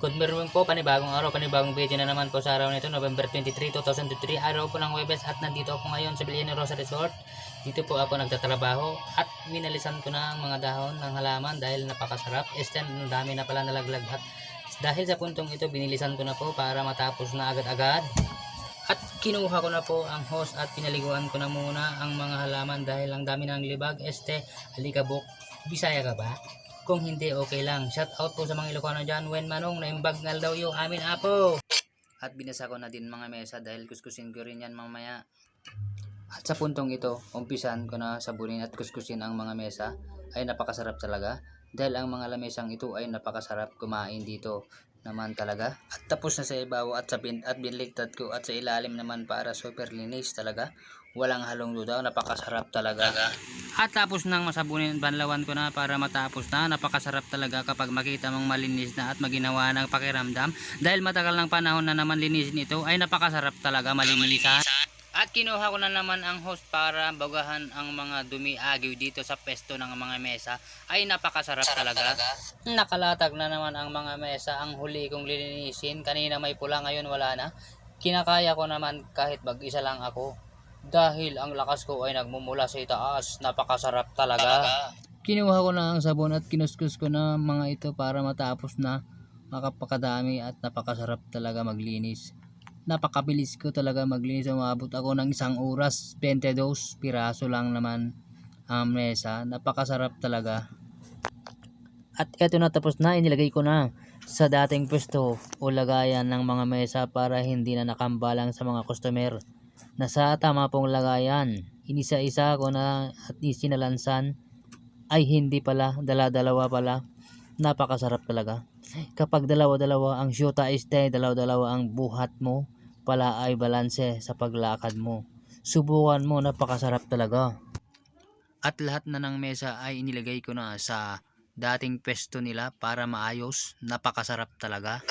Good morning po, panibagong araw, panibagong video na naman po sa araw nito, November 23, 2023, araw po ng Huwebes at nandito ako ngayon sa Villena Rosa Resort. Dito po ako nagtatrabaho at minalisan ko na ang mga dahon ng halaman dahil napakasarap. Ang dami na pala nalaglag at dahil sa puntong ito, binilisan ko na po para matapos na agad-agad. At kinuha ko na po ang hose at pinaliguan ko na muna ang mga halaman dahil ang dami ng libag. Alikabok, Bisaya ka ba? Kung hindi, okay lang. Shout out po sa mga Ilocano dyan. When manong naimbag ngal daw yung amin apo. At binasa ko na din mga mesa dahil kuskusin ko rin yan mamaya. At sa puntong ito, umpisan ko na sabunin at kuskusin ang mga mesa. Ay napakasarap talaga. Dahil ang mga lamesang ito ay napakasarap kumain dito naman talaga. At tapos na sa ibabaw at binligtad ko at sa ilalim naman para super linis talaga. Walang halong duda, napakasarap talaga. At tapos nang masabunin, banlawan ko na para matapos na. Napakasarap talaga kapag makita mong malinis na at maginawa ng pakiramdam. Dahil matagal ng panahon na naman linisin ito, ay napakasarap talaga malinisan. At kinuha ko na naman ang hose para bagahan ang mga dumi-agiw dito sa pesto ng mga mesa. Ay napakasarap talaga. Nakalatag na naman ang mga mesa. Ang huli kong lilinisin. Kanina may pula, ngayon wala na. Kinakaya ko naman kahit mag-isa lang ako. Dahil ang lakas ko ay nagmumula sa itaas. Napakasarap talaga. Kinuha ko na ang sabon at kinuskus ko na mga ito para matapos na. Makapakadami at napakasarap talaga maglinis. Napakabilis ko talaga maglinis. Umabot ako ng 1 oras, 22 piraso lang naman ang mesa. Napakasarap talaga. At eto na, tapos na, inilagay ko na sa dating pwesto o lagayan ng mga mesa para hindi na nakambalang sa mga customer. Nasa tama pong lagayan. Inisa-isa ko na at isinalansan. Ay hindi pala, dala-dalawa pala. Napakasarap talaga. Kapag dalawa-dalawa ang shoota is dalawa-dalawa ang buhat mo, pala ay balanse sa paglakad mo. Subukan mo, napakasarap talaga. At lahat na ng mesa ay inilagay ko na sa dating pwesto nila para maayos. Napakasarap talaga.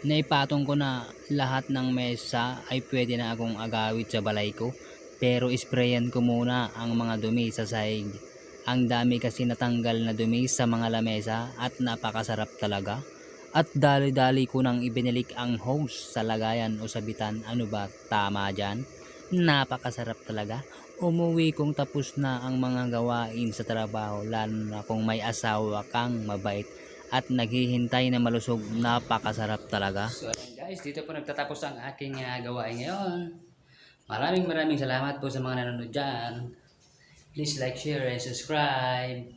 Naipatong ko na lahat ng mesa ay pwede na akong agawit sa balay ko. Pero isprayan ko muna ang mga dumi sa sahig. Ang dami kasi natanggal na dumi sa mga lamesa at napakasarap talaga. At dali-dali ko nang ibinalik ang hose sa lagayan o sa bitan. Ano ba, tama dyan? Napakasarap talaga. Umuwi kong tapos na ang mga gawain sa trabaho, lalo na kung may asawa kang mabait at naghihintay na malusog. Napakasarap talaga. So guys, dito po nagtatapos ang aking gawain ngayon. Maraming salamat po sa mga nanonood dyan. Please like, share, and subscribe.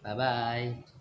Bye-bye.